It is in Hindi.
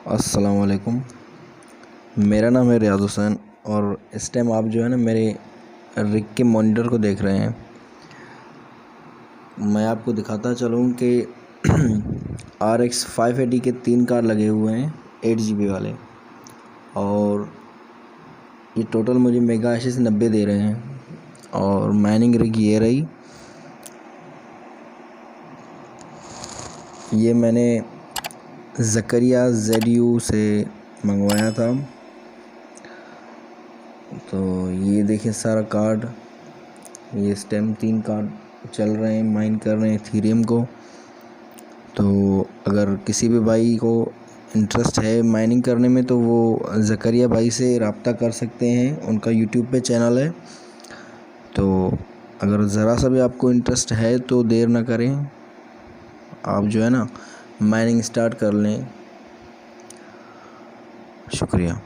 अस्सलाम वालेकुम। मेरा नाम है रियाज़ हुसैन और इस टाइम आप जो है ना मेरे रिग के मॉनिटर को देख रहे हैं। मैं आपको दिखाता चलूँ कि RX 580 के 3 कार्ड लगे हुए हैं 8 GB वाले, और ये टोटल मुझे मेगा एशिस 90 दे रहे हैं। और माइनिंग रिग ये रही, ये मैंने ज़करिया ZU से मंगवाया था। तो ये देखिए सारा कार्ड, ये इस टाइम 3 कार्ड चल रहे हैं, माइन कर रहे हैं इथेरियम को। तो अगर किसी भी भाई को इंटरेस्ट है माइनिंग करने में तो वो ज़करिया भाई से रब्ता कर सकते हैं, उनका यूट्यूब पे चैनल है। तो अगर ज़रा सा भी आपको इंटरेस्ट है तो देर ना करें, आप जो है ना माइनिंग स्टार्ट कर लें। शुक्रिया।